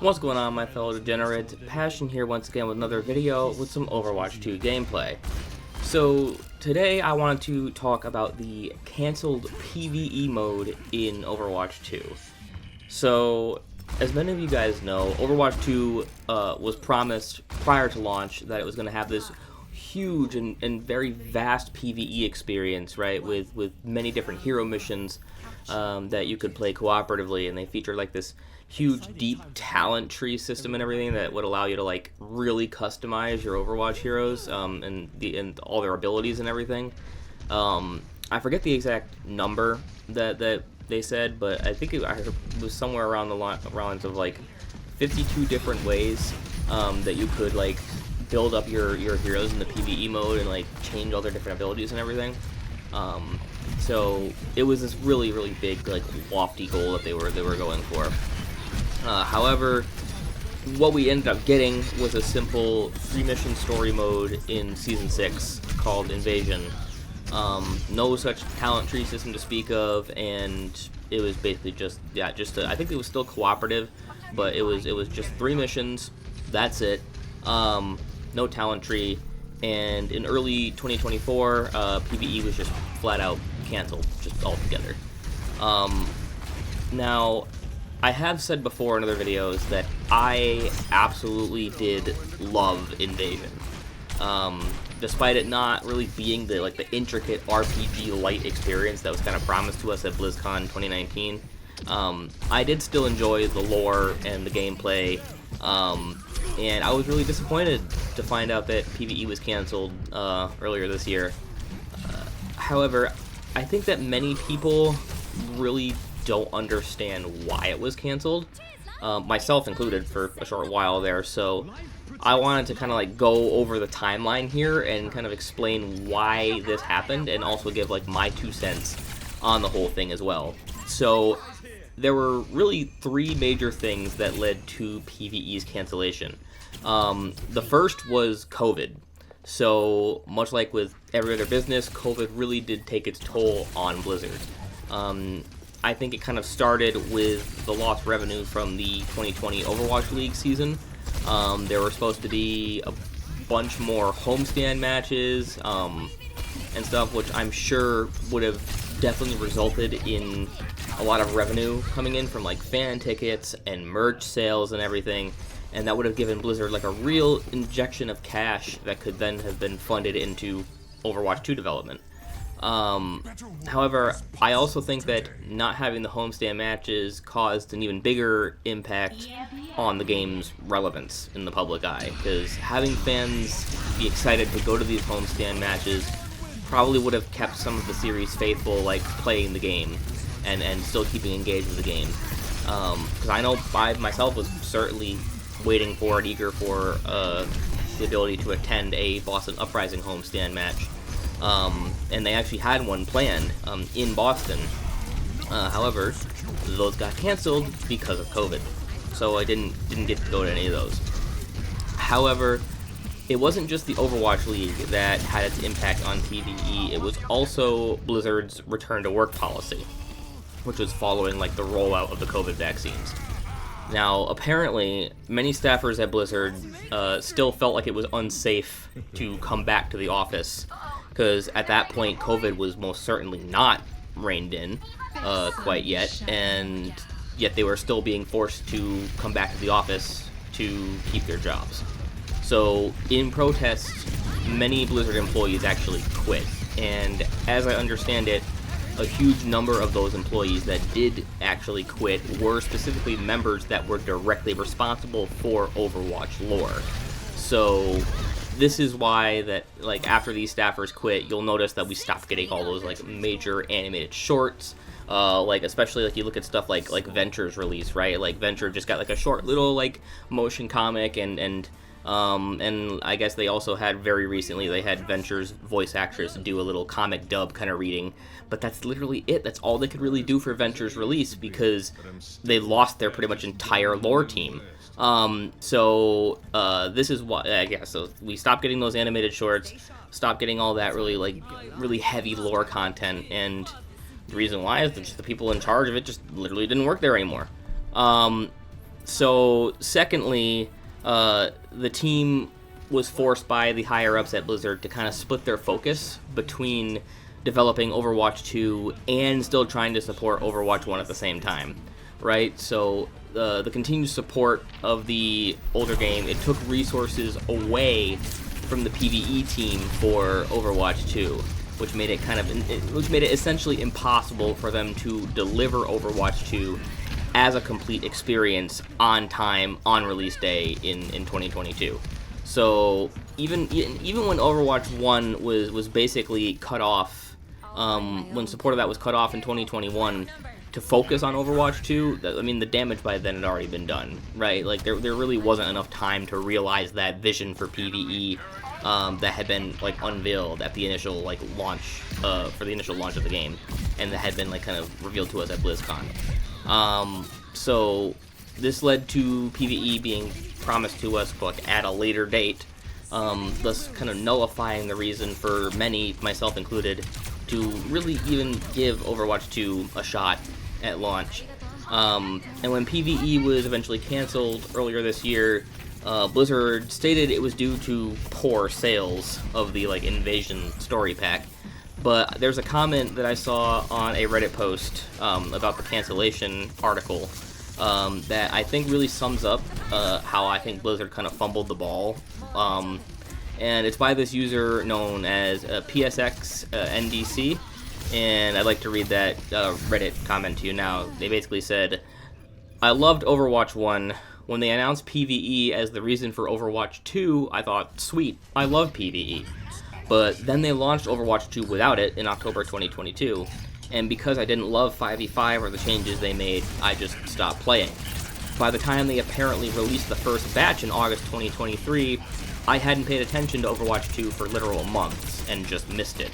What's going on, my fellow degenerates? Passion here once again with another video with some Overwatch 2 gameplay. So today I wanted to talk about the cancelled PvE mode in Overwatch 2. So as many of you guys know, Overwatch 2 was promised prior to launch that it was going to have this huge and very vast PvE experience, right, with many different hero missions that you could play cooperatively, and they featured like this huge deep talent tree system and everything that would allow you to like really customize your Overwatch heroes and all their abilities and everything. I forget the exact number that they said, but I think it was somewhere around the lines of like 52 different ways that you could like build up your heroes in the PvE mode and like change all their different abilities and everything. So it was this really big, like, lofty goal that they were going for. However, what we ended up getting was a simple 3-mission story mode in Season 6 called Invasion. No such talent tree system to speak of, and it was basically I think it was still cooperative, but it was just 3 missions, that's it. No talent tree, and in early 2024, PvE was just flat out canceled, just altogether. Now, I have said before in other videos that I absolutely did love Invasion. Despite it not really being the intricate RPG light experience that was kind of promised to us at BlizzCon 2019, I did still enjoy the lore and the gameplay, and I was really disappointed to find out that PvE was canceled earlier this year. However, I think that many people really don't understand why it was canceled, myself included for a short while there, so I wanted to kind of like go over the timeline here and kind of explain why this happened, and also give like my 2 cents on the whole thing as well. So there were really 3 major things that led to PvE's cancellation. The first was COVID. So much like with every other business, COVID really did take its toll on Blizzard. I think it kind of started with the lost revenue from the 2020 Overwatch League season. There were supposed to be a bunch more homestand matches and stuff, which I'm sure would have definitely resulted in a lot of revenue coming in from like fan tickets and merch sales and everything, and that would have given Blizzard like a real injection of cash that could then have been funded into Overwatch 2 development. However, I also think that not having the homestand matches caused an even bigger impact on the game's relevance in the public eye, because having fans be excited to go to these homestand matches probably would have kept some of the series faithful, like playing the game and still keeping engaged with the game. Because I know I myself was certainly waiting for and eager for the ability to attend a Boston Uprising homestand match. And they actually had one planned in Boston. However, those got canceled because of COVID, so I didn't get to go to any of those. However, it wasn't just the Overwatch League that had its impact on PvE, it was also Blizzard's return to work policy, which was following like the rollout of the COVID vaccines. Now, apparently, many staffers at Blizzard still felt like it was unsafe to come back to the office, because at that point, COVID was most certainly not reined in quite yet, and yet they were still being forced to come back to the office to keep their jobs. So, in protest, many Blizzard employees actually quit, and as I understand it, a huge number of those employees that did actually quit were specifically members that were directly responsible for Overwatch lore. So this is why that like after these staffers quit, you'll notice that we stopped getting all those like major animated shorts. Like especially like you look at stuff like Venture's release, right? Like Venture just got like a short little like motion comic, and I guess they also had very recently, they had Venture's voice actress do a little comic dub kind of reading, but that's literally it. That's all they could really do for Venture's release, because they lost their pretty much entire lore team. This is why, I guess, so we stopped getting those animated shorts, stopped getting all that really heavy lore content, and the reason why is that just the people in charge of it just literally didn't work there anymore. So, secondly, the team was forced by the higher-ups at Blizzard to kind of split their focus between developing Overwatch 2 and still trying to support Overwatch 1 at the same time, right? So the continued support of the older game, it took resources away from the PvE team for Overwatch 2, which made it which made it essentially impossible for them to deliver Overwatch 2 as a complete experience on time on release day in 2022. So even when Overwatch 1 was basically cut off, when support of that was cut off in 2021 to focus on Overwatch 2, I mean, the damage by then had already been done, right? Like, there really wasn't enough time to realize that vision for PvE that had been, like, unveiled at the initial, like, launch, for the initial launch of the game, and that had been, like, kind of revealed to us at BlizzCon. So this led to PvE being promised to us, but at a later date, thus kind of nullifying the reason for many, myself included, to really even give Overwatch 2 a shot at launch. And when PvE was eventually canceled earlier this year, Blizzard stated it was due to poor sales of the, like, Invasion story pack. But there's a comment that I saw on a Reddit post about the cancellation article that I think really sums up how I think Blizzard kind of fumbled the ball. And it's by this user known as PSX NDC, and I'd like to read that Reddit comment to you now. They basically said, "I loved Overwatch 1. When they announced PvE as the reason for Overwatch 2, I thought, sweet, I love PvE. But then they launched Overwatch 2 without it in October 2022, and because I didn't love 5v5 or the changes they made, I just stopped playing. By the time they apparently released the first batch in August 2023, I hadn't paid attention to Overwatch 2 for literal months and just missed it.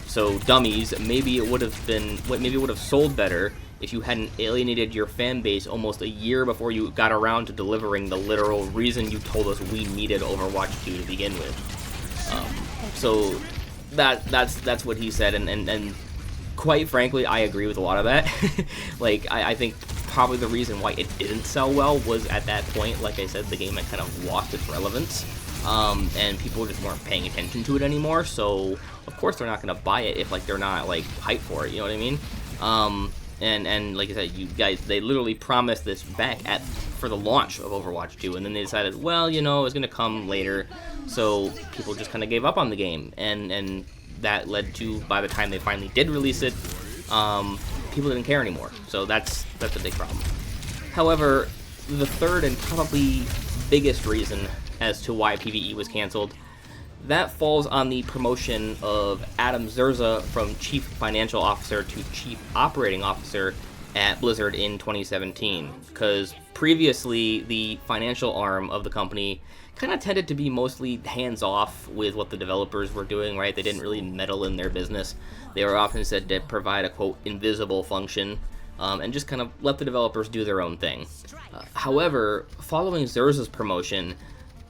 So dummies, maybe it would have sold better if you hadn't alienated your fan base almost a year before you got around to delivering the literal reason you told us we needed Overwatch 2 to begin with." So that's what he said, and quite frankly, I agree with a lot of that. Like, I think probably the reason why it didn't sell well was at that point, like I said, the game had kind of lost its relevance, and people just weren't paying attention to it anymore, so of course they're not going to buy it if, like, they're not, like, hyped for it, you know what I mean? And like I said, you guys, they literally promised this back for the launch of Overwatch 2, and then they decided, well, you know, it's going to come later, so people just kind of gave up on the game, and that led to, by the time they finally did release it, people didn't care anymore, so that's a big problem. However, the third and probably biggest reason as to why PvE was canceled, that falls on the promotion of Adam Zerza from Chief Financial Officer to Chief Operating Officer at Blizzard in 2017, because previously the financial arm of the company kind of tended to be mostly hands-off with what the developers were doing, right? They didn't really meddle in their business. They were often said to provide a, quote, invisible function, and just kind of let the developers do their own thing. However, following Zerza's promotion,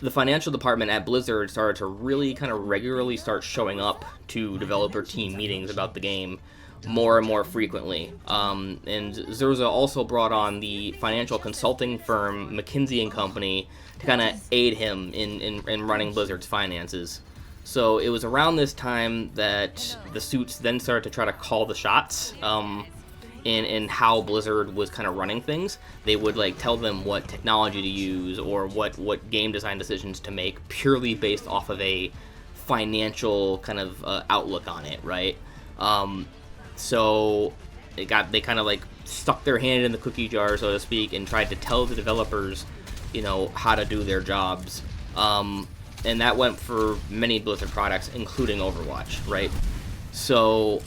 the financial department at Blizzard started to really kind of regularly start showing up to developer team meetings about the game more and more frequently. And Zerza also brought on the financial consulting firm McKinsey & Company to kind of aid him in running Blizzard's finances. So it was around this time that the suits then started to try to call the shots in how Blizzard was kind of running things. They would, like, tell them what technology to use or what game design decisions to make purely based off of a financial kind of outlook on it, right? So they kind of, like, stuck their hand in the cookie jar, so to speak, and tried to tell the developers, you know, how to do their jobs. And that went for many Blizzard products, including Overwatch, right? So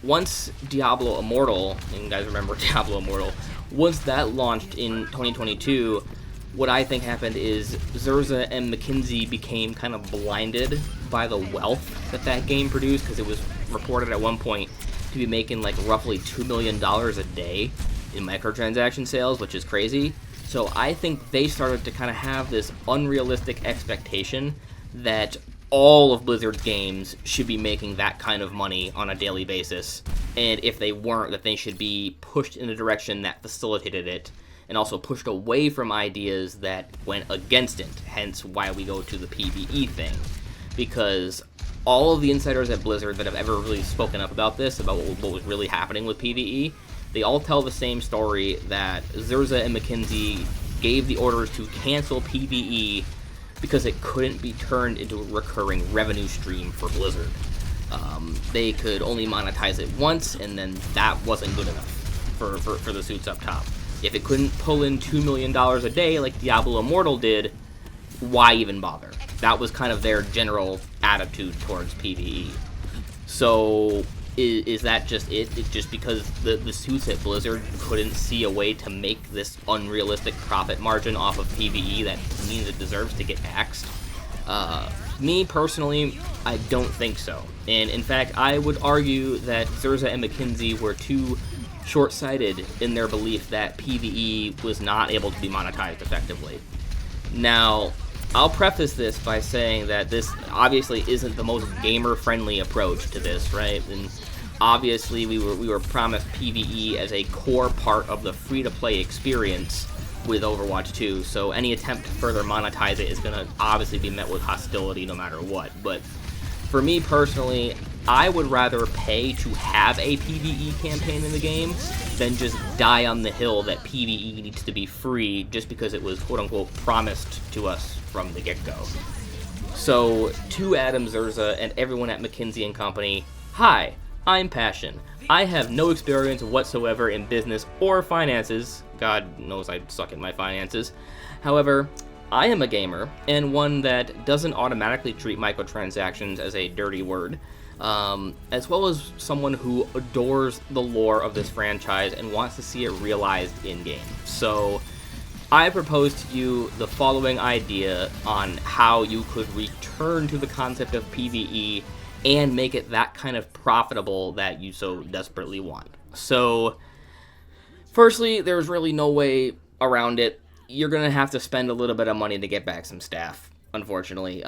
once Diablo Immortal, and you guys remember Diablo Immortal, once that launched in 2022, what I think happened is Zerza and McKinsey became kind of blinded by the wealth that game produced, because it was reported at one point to be making, like, roughly $2 million a day in microtransaction sales, which is crazy. So I think they started to kind of have this unrealistic expectation that all of Blizzard's games should be making that kind of money on a daily basis, and if they weren't, that they should be pushed in a direction that facilitated it, and also pushed away from ideas that went against it, hence why we go to the PvE thing. Because all of the insiders at Blizzard that have ever really spoken up about this, about what was really happening with PvE, they all tell the same story, that Xurza and McKinsey gave the orders to cancel PvE because it couldn't be turned into a recurring revenue stream for Blizzard. They could only monetize it once, and then that wasn't good enough for the suits up top. If it couldn't pull in $2 million a day like Diablo Immortal did, why even bother? That was kind of their general attitude towards PvE. So is that just it? It's just because the suits at Blizzard couldn't see a way to make this unrealistic profit margin off of PvE that means it deserves to get axed? Me personally, I don't think so. And in fact, I would argue that Xurza and McKinsey were too short-sighted in their belief that PvE was not able to be monetized effectively. Now, I'll preface this by saying that this obviously isn't the most gamer-friendly approach to this, right? And obviously we were promised PvE as a core part of the free-to-play experience with Overwatch 2, so any attempt to further monetize it is going to obviously be met with hostility no matter what. But for me personally, I would rather pay to have a PvE campaign in the game than just die on the hill that PvE needs to be free just because it was quote-unquote promised to us from the get-go. So, to Adam Xurza and everyone at McKinsey & Company, hi, I'm Passion. I have no experience whatsoever in business or finances. God knows I suck at my finances. However, I am a gamer, and one that doesn't automatically treat microtransactions as a dirty word, as well as someone who adores the lore of this franchise and wants to see it realized in-game. So, I propose to you the following idea on how you could return to the concept of PvE and make it that kind of profitable that you so desperately want. So, firstly, there's really no way around it. You're going to have to spend a little bit of money to get back some staff, unfortunately.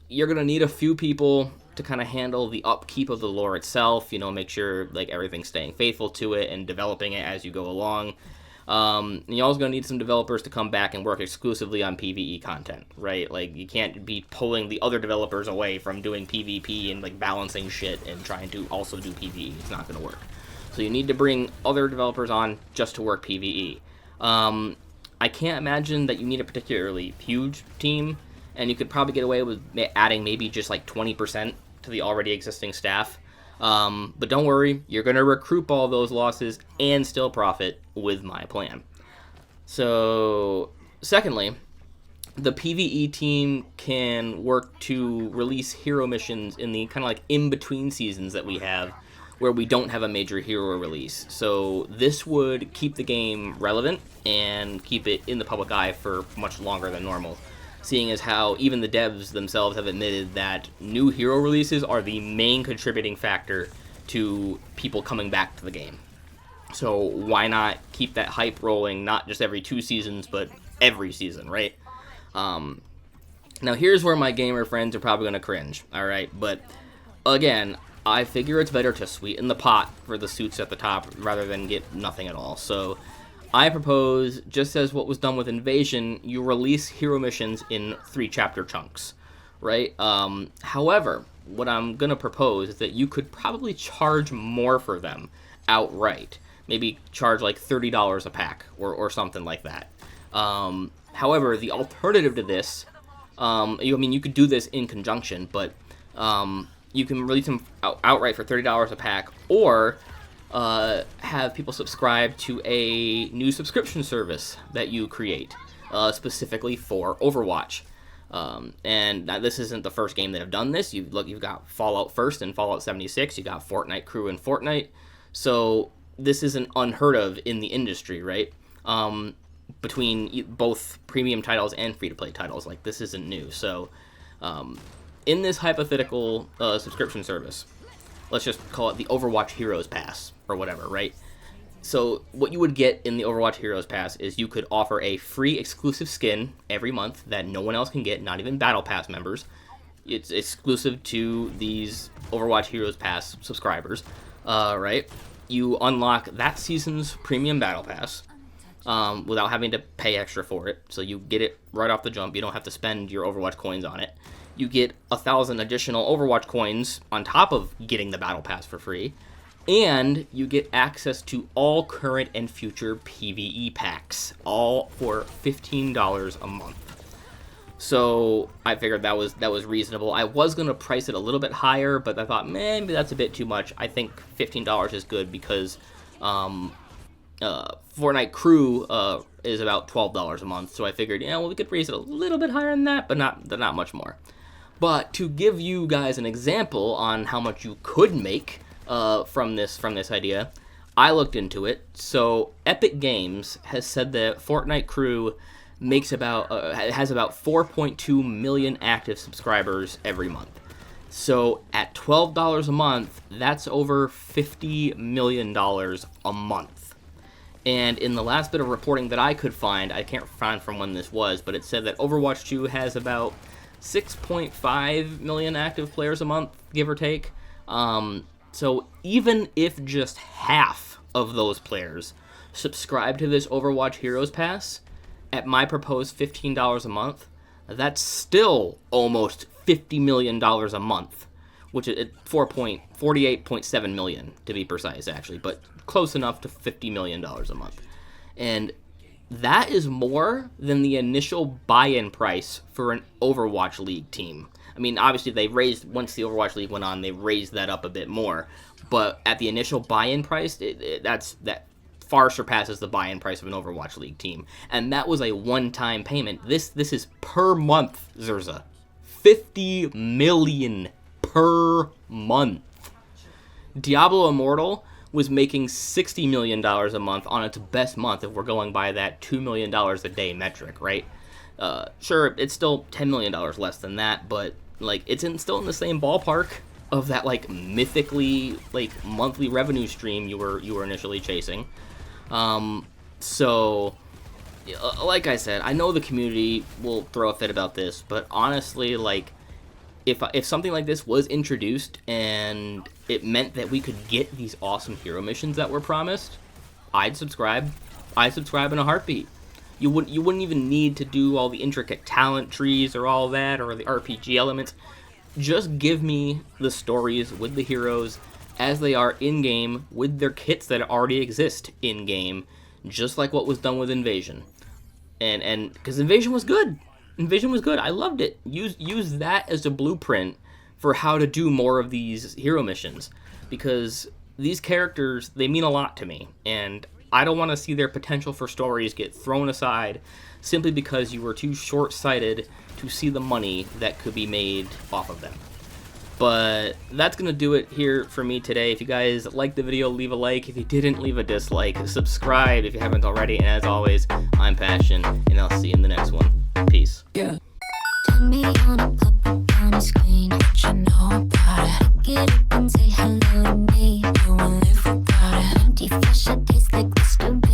You're going to need a few people to kind of handle the upkeep of the lore itself, make sure like everything's staying faithful to it and developing it as you go along. And you're also going to need some developers to come back and work exclusively on PvE content, right? Like, you can't be pulling the other developers away from doing PvP and, like, balancing shit and trying to also do PvE. It's not going to work. So you need to bring other developers on just to work PvE. I can't imagine that you need a particularly huge team, and you could probably get away with adding maybe just, like, 20% to the already existing staff. But don't worry, you're going to recoup all those losses and still profit with my plan. So, secondly, the PvE team can work to release hero missions in the kind of like in-between seasons that we have, where we don't have a major hero release. So this would keep the game relevant and keep it in the public eye for much longer than normal, seeing as how even the devs themselves have admitted that new hero releases are the main contributing factor to people coming back to the game. So why not keep that hype rolling, not just every 2 seasons, but every season, right? Now here's where my gamer friends are probably going to cringe, alright? But again, I figure it's better to sweeten the pot for the suits at the top rather than get nothing at all. So I propose, just as what was done with Invasion, you release hero missions in 3-chapter chunks, right? However, what I'm going to propose is that you could probably charge more for them outright. Maybe charge like $30 a pack or something like that. However, the alternative to this, you could do this in conjunction, but you can release them outright for $30 a pack, or have people subscribe to a new subscription service that you create, specifically for Overwatch. And now this isn't the first game that have done this. You've got Fallout First and Fallout 76. You got Fortnite Crew and Fortnite. So this isn't unheard of in the industry, right? Between both premium titles and free-to-play titles, like this isn't new. So in this hypothetical subscription service, let's just call it the Overwatch Heroes Pass or whatever, right? So what you would get in the Overwatch Heroes Pass is you could offer a free exclusive skin every month that no one else can get, not even Battle Pass members. It's exclusive to these Overwatch Heroes Pass subscribers, right? You unlock that season's premium Battle Pass. without having to pay extra for it. So you get it right off the jump. You don't have to spend your Overwatch coins on it. You get 1,000 additional Overwatch coins on top of getting the Battle Pass for free. And you get access to all current and future PvE packs, all for $15 a month. So I figured that was reasonable. I was going to price it a little bit higher, but I thought maybe that's a bit too much. I think $15 is good because Fortnite Crew is about $12 a month. So I figured, yeah, well, we could raise it a little bit higher than that, but not much more. But to give you guys an example on how much you could make from this idea, I looked into it. So Epic Games has said that Fortnite Crew makes has about 4.2 million active subscribers every month. So at $12 a month, that's over $50 million a month. And in the last bit of reporting that I could find, I can't find from when this was, but it said that Overwatch 2 has about 6.5 million active players a month, give or take. So even if just half of those players subscribe to this Overwatch Heroes Pass, at my proposed $15 a month, that's still almost $50 million a month, which is 48.7 million to be precise, actually, but close enough to $50 million a month. And that is more than the initial buy-in price for an Overwatch League team. I mean, obviously they raised, once the Overwatch League went on, they raised that up a bit more. But at the initial buy-in price, that far surpasses the buy-in price of an Overwatch League team. And that was a one-time payment. This is per month, Zerza. 50 million per month. Diablo Immortal was making $60 million a month on its best month if we're going by that $2 million a day metric, right? Sure, it's still $10 million less than that, but like it's still in the same ballpark of that like mythically like monthly revenue stream you were initially chasing. So like I said, I know the community will throw a fit about this, but honestly, like if something like this was introduced and it meant that we could get these awesome hero missions that were promised, I'd subscribe. I'd subscribe in a heartbeat. You wouldn't even need to do all the intricate talent trees or all that or the RPG elements. Just give me the stories with the heroes as they are in-game with their kits that already exist in-game, just like what was done with Invasion. And because Invasion was good. Invasion was good. I loved it. Use that as a blueprint for how to do more of these hero missions, because these characters, they mean a lot to me, and I don't want to see their potential for stories get thrown aside simply because you were too short-sighted to see the money that could be made off of them. But that's going to do it here for me today. If you guys liked the video, leave a like. If you didn't, leave a dislike. Subscribe if you haven't already. And as always, I'm Passion, and I'll see you in the next one. Peace. Yeah. Turn me on a pop up on the screen. What you know about it? Get up and say hello to me. No one live without it. Empty flesh, it tastes like the stupid.